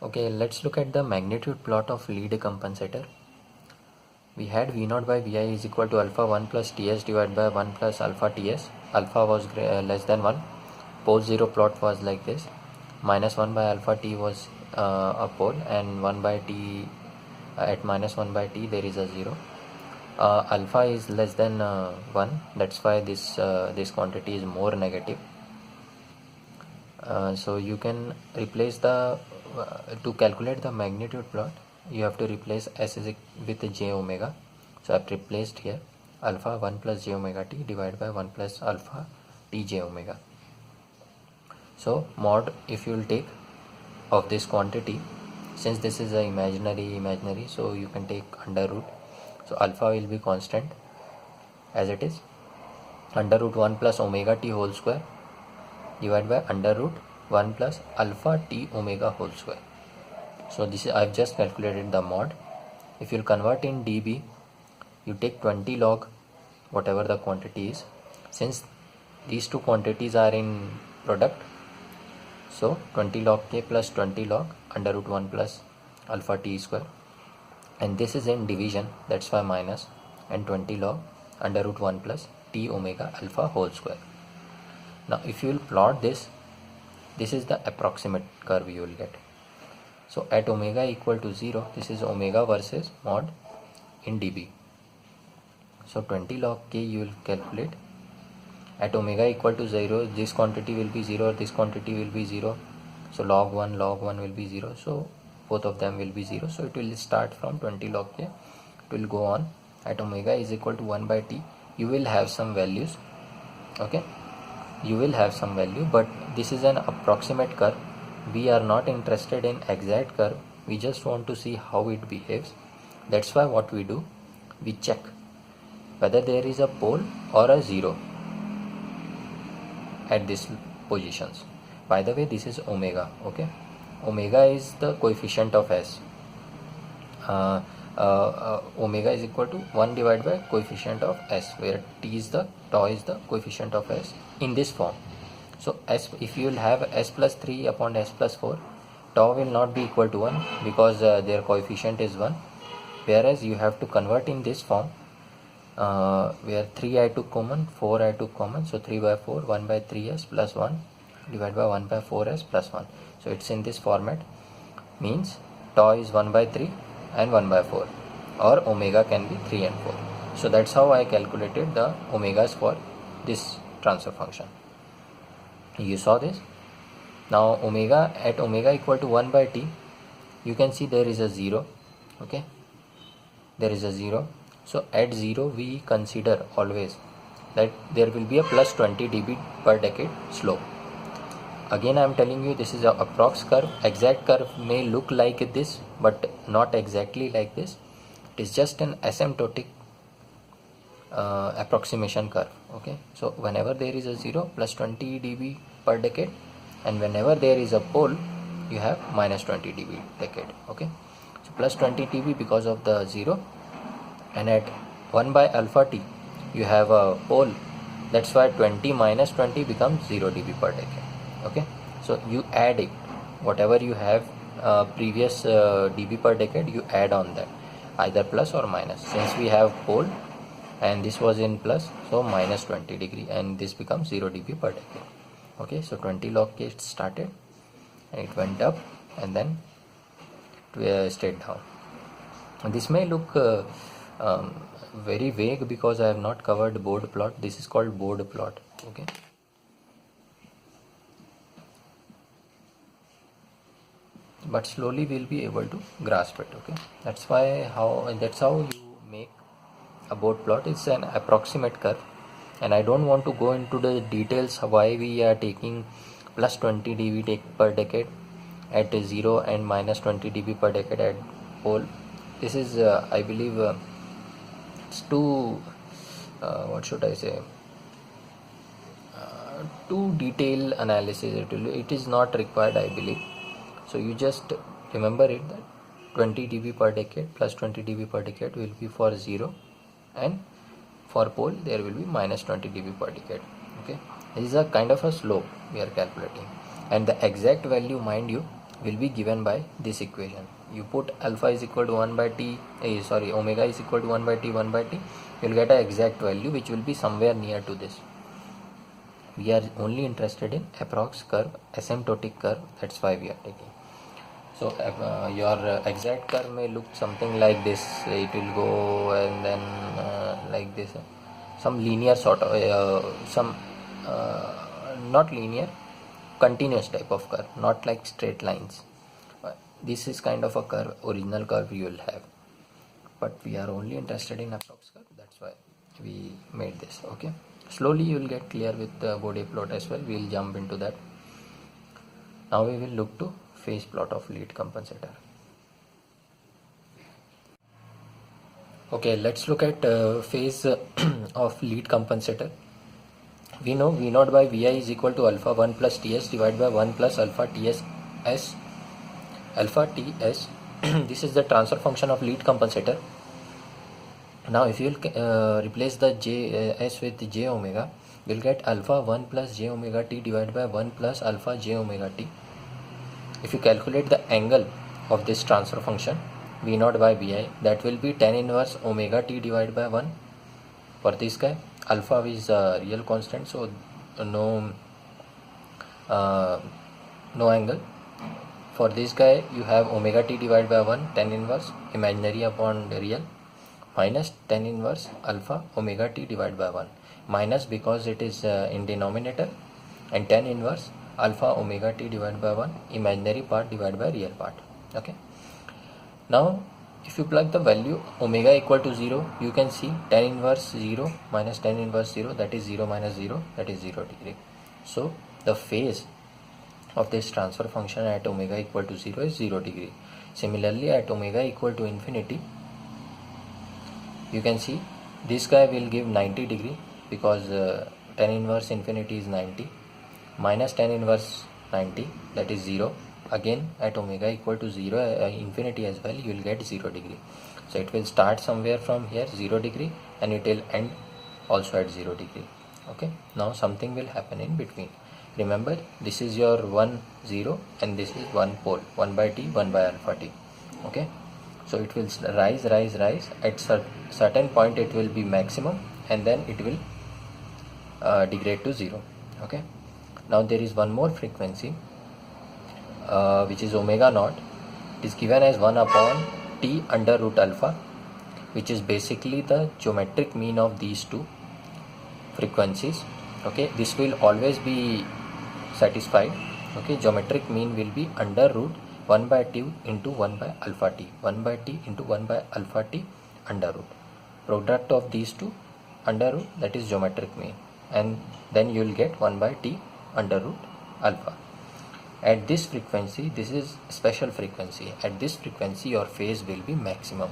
Okay, let's look at the magnitude plot of lead compensator. We had V0 by Vi is equal to alpha 1 plus Ts divided by 1 plus alpha Ts. Alpha was less than 1. Pole 0 plot was like this. Minus 1 by alpha T was a pole, and 1 by T at minus 1 by T there is a 0. Alpha is less than 1, that's why this quantity is more negative. So you can replace the to calculate the magnitude plot, you have to replace S with j omega. So I've replaced here alpha 1 plus j omega t divided by 1 plus alpha t j omega. So mod, if you will take of this quantity, since this is a imaginary, so you can take under root. So alpha will be constant as it is, under root 1 plus omega t whole square divided by under root 1 plus alpha t omega whole square. So this is, I've just calculated the mod. If you'll convert in dB, you take 20 log whatever the quantity is. Since these two quantities are in product, so 20 log k plus 20 log under root 1 plus alpha t square, and this is in division, that's why minus, and 20 log under root 1 plus t omega alpha whole square. Now if you will plot this is the approximate curve you will get. So at omega equal to 0, this is omega versus mod in dB. So 20 log k you will calculate. At omega equal to 0, this quantity will be 0, this quantity will be 0. So log 1 will be 0. So both of them will be 0. So it will start from 20 log k. It will go on. At omega is equal to 1 by t, you will have some values. Okay, you will have some value, but this is an approximate curve. We are not interested in exact curve, we just want to see how it behaves. That's why what we do, we check whether there is a pole or a 0 at these positions. By the way, this is omega. Okay, omega is the coefficient of S. Omega is equal to 1 divided by coefficient of S, where tau is the coefficient of S in this form. So S, if you will have S plus 3 upon S plus 4, tau will not be equal to 1 because their coefficient is 1, whereas you have to convert in this form where 3 I took common, 4 I took common, so 3 by 4, 1 by 3s plus 1 divided by 1 by 4s plus 1. So it's in this format, means tau is 1 by 3 and 1 by 4, or omega can be 3 and 4. So that's how I calculated the omegas for this transfer function. You saw this. Now omega, at omega equal to 1 by t, you can see there is a 0. Okay, there is a 0. So at 0 we consider always that there will be a plus 20 dB per decade slope. Again I am telling you, this is a approx curve. Exact curve may look like this, but not exactly like this. It is just an asymptotic approximation curve. Okay, so whenever there is a 0, plus 20 dB per decade, and whenever there is a pole, you have minus 20 dB decade. Okay, so plus 20 dB because of the 0, and at 1 by alpha t you have a pole, that's why 20 minus 20 becomes 0 dB per decade. Okay, so you add it, whatever you have previous dB per decade, you add on that, either plus or minus. Since we have pole and this was in plus, so minus 20 degree, and this becomes 0 dB per decade. Okay, so 20 log k started and it went up and then it stayed down. And this may look very vague because I have not covered board plot. This is called board plot. Okay, but slowly we'll be able to grasp it. Okay, that's how you make a board plot. It's an approximate curve, and I don't want to go into the details why we are taking plus 20 dB per decade at 0 and minus 20 dB per decade at pole. This is I believe it's too what should I say, too detailed analysis. It is not required, I believe. So you just remember it that 20 dB per decade plus 20 dB per decade will be for 0, and for pole there will be minus 20 dB per decade. Okay, this is a kind of a slope we are calculating, and the exact value, mind you, will be given by this equation. You put alpha is equal to 1 by t, omega is equal to 1 by t, you'll get an exact value which will be somewhere near to this. We are only interested in approx curve, asymptotic curve, that's why we are taking. So your exact curve may look something like this. It will go and then like this, some linear sort of not linear, continuous type of curve, not like straight lines. This is kind of a curve, original curve you will have, but we are only interested in approx curve, that's why we made this. Okay, slowly you will get clear with the Bode plot as well. We will jump into that. Now we will look to phase plot of lead compensator. Okay, let's look at phase of lead compensator. We know V naught by Vi is equal to alpha 1 plus Ts divided by 1 plus alpha Ts S. Alpha Ts, this is the transfer function of lead compensator. Now if you will replace the S with j omega, you will get alpha 1 plus j omega t divided by 1 plus alpha j omega t. If you calculate the angle of this transfer function V naught by Vi, that will be tan inverse omega t divided by 1. For this guy, alpha is a real constant, so no angle. For this guy, you have omega t divided by 1, tan inverse imaginary upon real, minus tan inverse alpha omega t divided by 1, minus because it is in denominator, and tan inverse alpha omega t divided by 1, imaginary part divided by real part. Okay, now if you plug the value omega equal to 0, you can see tan inverse 0 minus tan inverse 0, that is 0 minus 0, that is 0 degree. So the phase of this transfer function at omega equal to 0 is 0 degree. Similarly, at omega equal to infinity, you can see this guy will give 90 degree because tan inverse infinity is 90, minus tan inverse 90, that is 0. Again at omega equal to 0 infinity as well, you will get 0 degree. So it will start somewhere from here 0 degree and it will end also at 0 degree. Okay, now something will happen in between. Remember, this is your 1 0 and this is one pole, 1 by t, 1 by alpha t. Okay, so it will rise. At certain point it will be maximum and then it will degrade to 0. Okay, now there is one more frequency which is omega naught. It is given as 1 upon t under root alpha, which is basically the geometric mean of these two frequencies. Okay, this will always be satisfied. Okay, geometric mean will be under root 1 by t into 1 by alpha t, 1 by t into 1 by alpha t under root. Product of these two under root, that is geometric mean, and then you will get 1 by t under root alpha. At this frequency, this is special frequency. At this frequency, your phase will be maximum.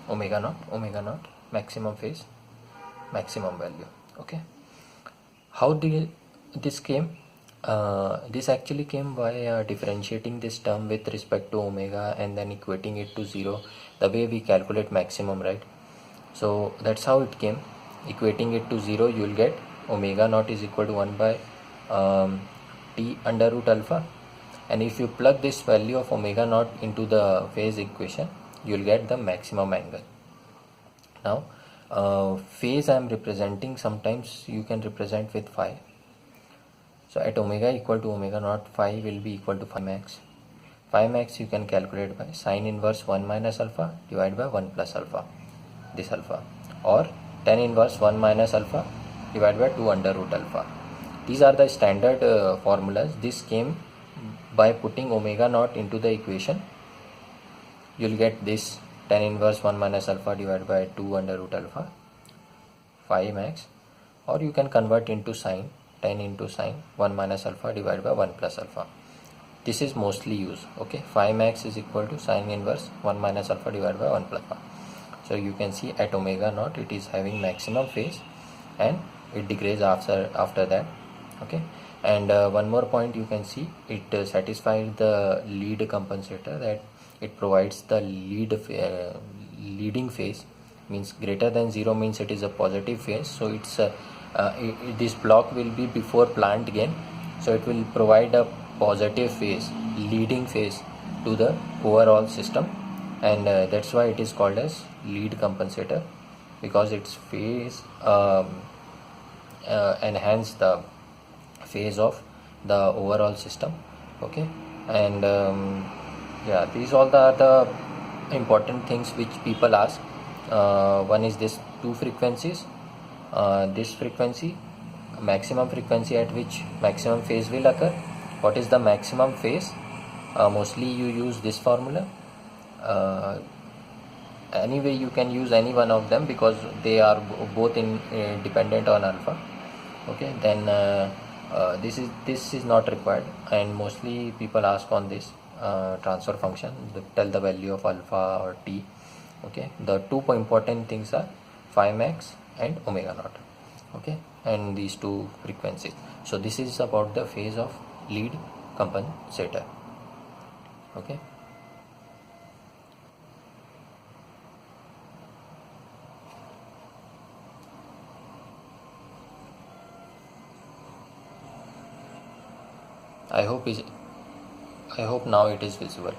Omega naught, maximum phase, maximum value. Okay. How did this came? This actually came by differentiating this term with respect to omega and then equating it to 0, the way we calculate maximum, right? So that's how it came. Equating it to 0, you will get omega naught is equal to 1 by t under root alpha, and if you plug this value of omega naught into the phase equation, you will get the maximum angle. Now phase I am representing, sometimes you can represent with phi. So at omega equal to omega naught, phi will be equal to phi max. Phi max you can calculate by sine inverse 1 minus alpha divided by 1 plus alpha, this alpha, or tan inverse 1 minus alpha divided by 2 under root alpha. These are the standard formulas. This came by putting omega naught into the equation. You will get this tan inverse 1 minus alpha divided by 2 under root alpha, phi max, or you can convert into sine, tan into sine 1 minus alpha divided by 1 plus alpha. This is mostly used. Okay, phi max is equal to sine inverse 1 minus alpha divided by 1 plus alpha. So you can see at omega naught it is having maximum phase and it degrades after that. Okay, and one more point you can see, it satisfies the lead compensator, that it provides the leading phase, means greater than 0 means it is a positive phase. So it's this block will be before plant gain, so it will provide a positive phase, leading phase to the overall system, and that's why it is called as lead compensator, because its phase enhance the phase of the overall system. Okay, and yeah, these all the important things which people ask. One is this two frequencies, this frequency, maximum frequency at which maximum phase will occur, what is the maximum phase. Mostly you use this formula. Anyway, you can use any one of them because they are both in dependent on alpha. Okay, then this is not required, and mostly people ask on this transfer function, tell the value of alpha or t. Okay, the two important things are phi max and omega naught. Okay, and these two frequencies. So this is about the phase of lead compensator. Okay. I hope now it is visible.